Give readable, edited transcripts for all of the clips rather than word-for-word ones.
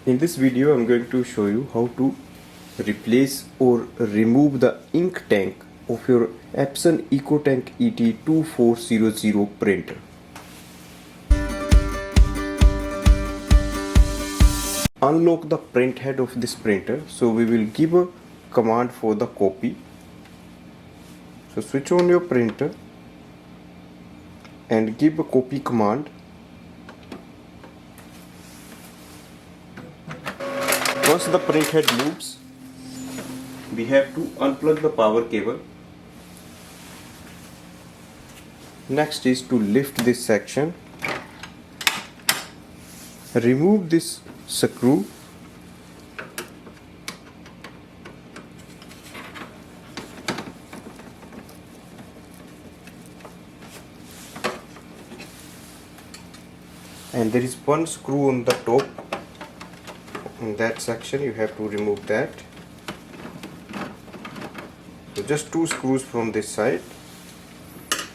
In this video I'm going to show you how to replace or remove the ink tank of your Epson EcoTank ET-2400 printer. Unlock the print head of this printer, so we will give a command for the copy. So switch on your printer and give a copy command. Once the print head moves, we have to unplug the power cable. Next is to lift this section, remove this screw, and there is one screw on the top. In that section you have to remove that. So just two screws from this side,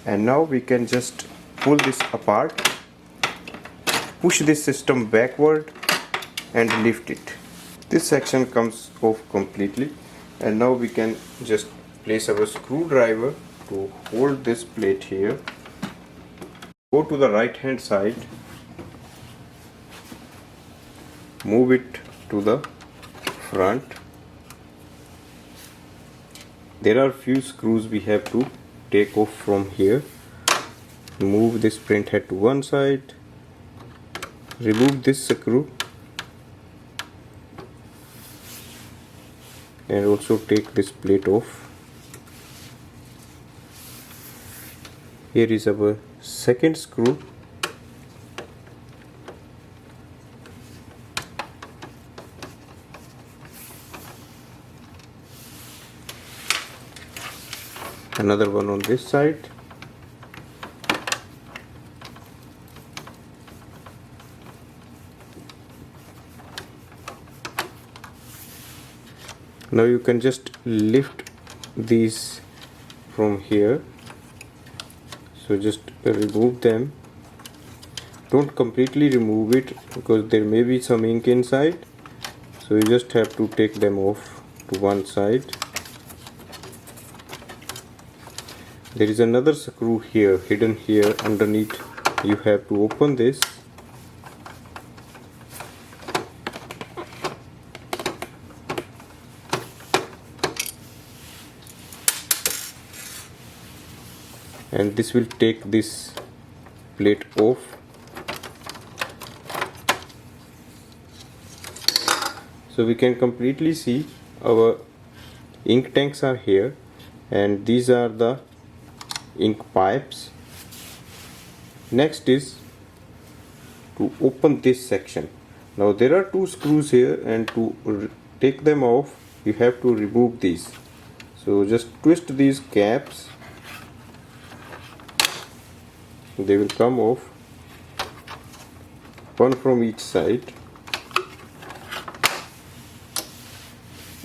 and now we can just pull this apart, push this system backward and lift it. This section comes off completely, and now we can just place our screwdriver to hold this plate here. Go to the right hand side, move it to the front. There are few screws we have to take off from here. Move this print head to one side, remove this screw, and also take this plate off. Here is our second screw. Another one on this side. Now you can just lift these from here. So just remove them. Don't completely remove it because there may be some ink inside. So you just have to take them off to one side. There is another screw here, hidden here underneath. You have to open this. And this will take this plate off. So we can completely see our ink tanks are here, and these are the ink pipes. Next is to open this section. Now there are two screws here, and to take them off you have to remove these. So just twist these caps, they will come off, one from each side,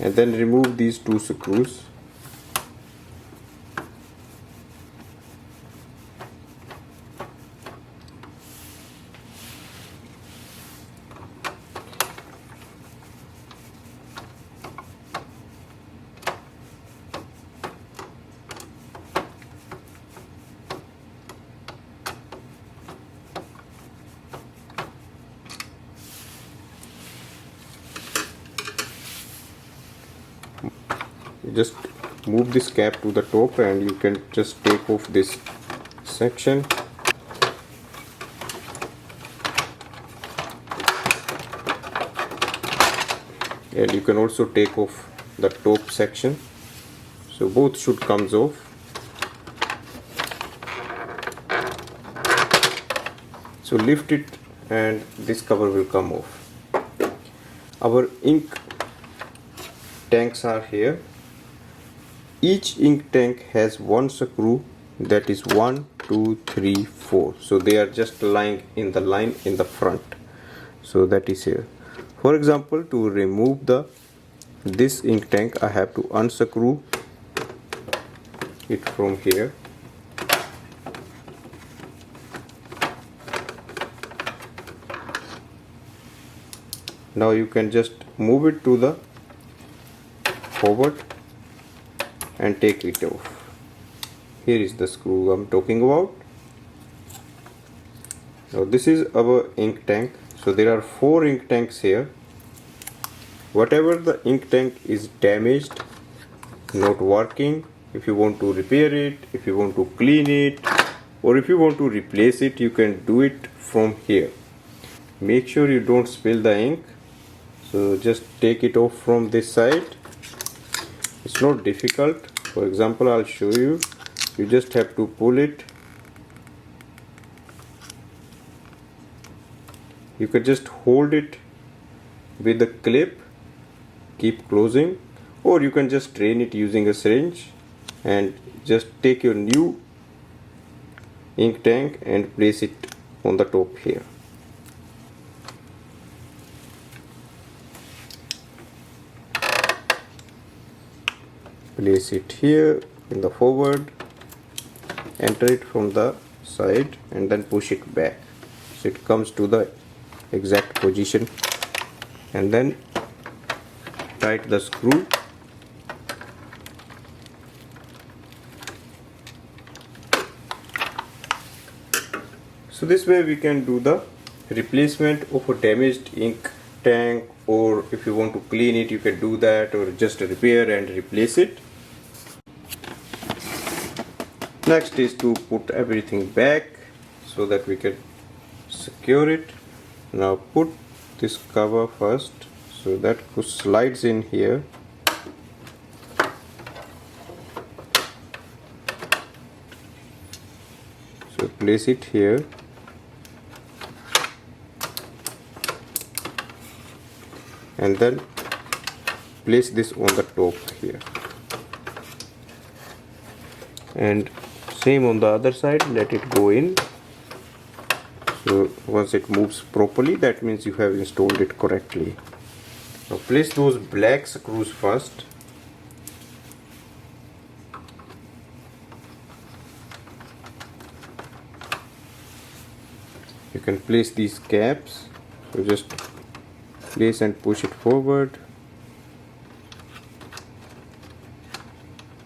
and then remove these two screws. Just move this cap to the top, and you can just take off this section. And you can also take off the top section. So both should come off. So lift it and this cover will come off. Our ink tanks are here. Each ink tank has one screw, that is 1, 2, 3, 4. So they are just lying in the line in the front. So that is here. For example, to remove this ink tank, I have to unscrew it from here. Now you can just move it to the forward and take it off. Here is the screw I'm talking about. Now this is our ink tank. So there are 4 ink tanks here. Whatever the ink tank is damaged, not working, if you want to repair it, if you want to clean it, or if you want to replace it, you can do it from here. Make sure you don't spill the ink. So just take it off from this side. It's not difficult. For example, I'll show you. You just have to pull it. You can just hold it with the clip, keep closing, or you can just drain it using a syringe and just take your new ink tank and place it on the top here. Place it here in the forward, enter it from the side and then push it back so it comes to the exact position, and then tight the screw. So this way we can do the replacement of a damaged ink tank, or if you want to clean it you can do that, or just repair and replace it. Next is to put everything back so that we can secure it. Now put this cover first so that slides in here. So place it here. And then place this on the top here. And same on the other side, let it go in. So once it moves properly, that means you have installed it correctly. Now place those black screws first. You can place these caps. So just place and push it forward.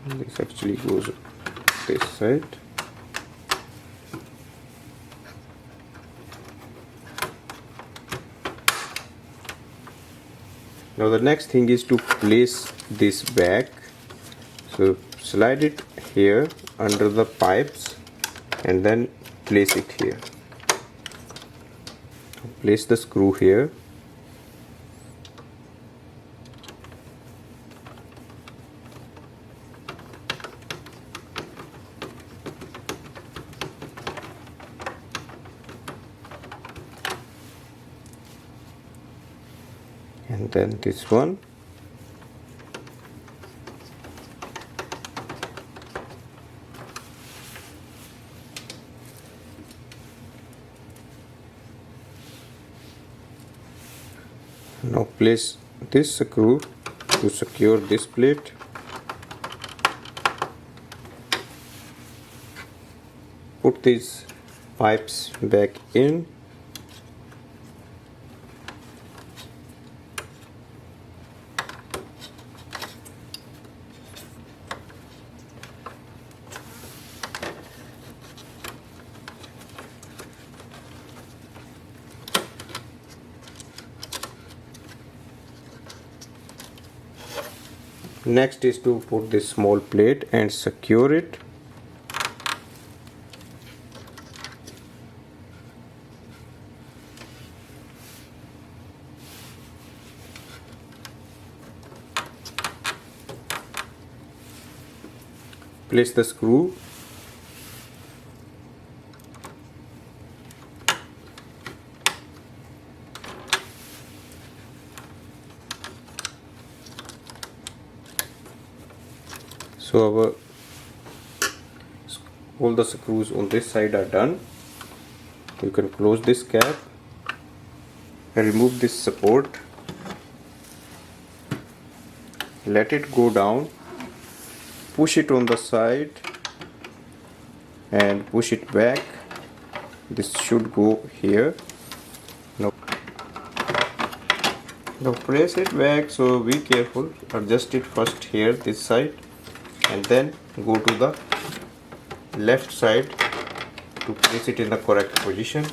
This actually goes this side. Now the next thing is to place this back. So slide it here under the pipes and then place it here. Place the screw here. And then this one. Now place this screw to secure this plate. Put these pipes back in. Next is to put this small plate and secure it. Place the screw. So all the screws on this side are done. You can close this cap and remove this support. Let it go down. Push it on the side and push it back. This should go here. Now Now press it back, so be careful. Adjust it first here, this side, and then go to the left side to place it in the correct position.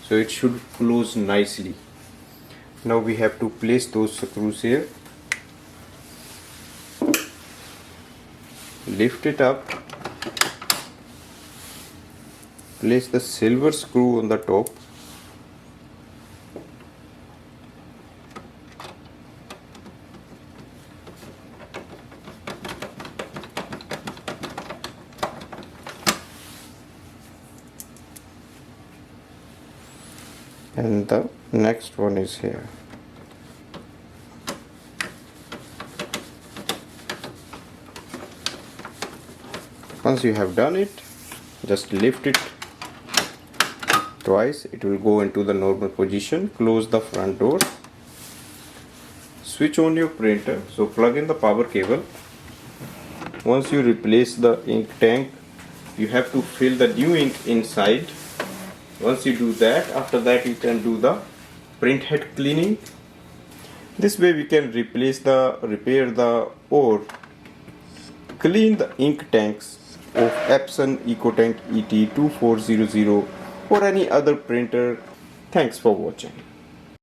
So it should close nicely. Now we have to place those screws here. Lift it up. Place the silver screw on the top. And the next one is here. Once you have done it, just lift it twice. It will go into the normal position. Close the front door. Switch on your printer. So plug in the power cable. Once you replace the ink tank, you have to fill the new ink inside. Once you do that, after that you can do the print head cleaning. This way we can repair the or clean the ink tanks of Epson EcoTank ET-2400 or any other printer. Thanks for watching.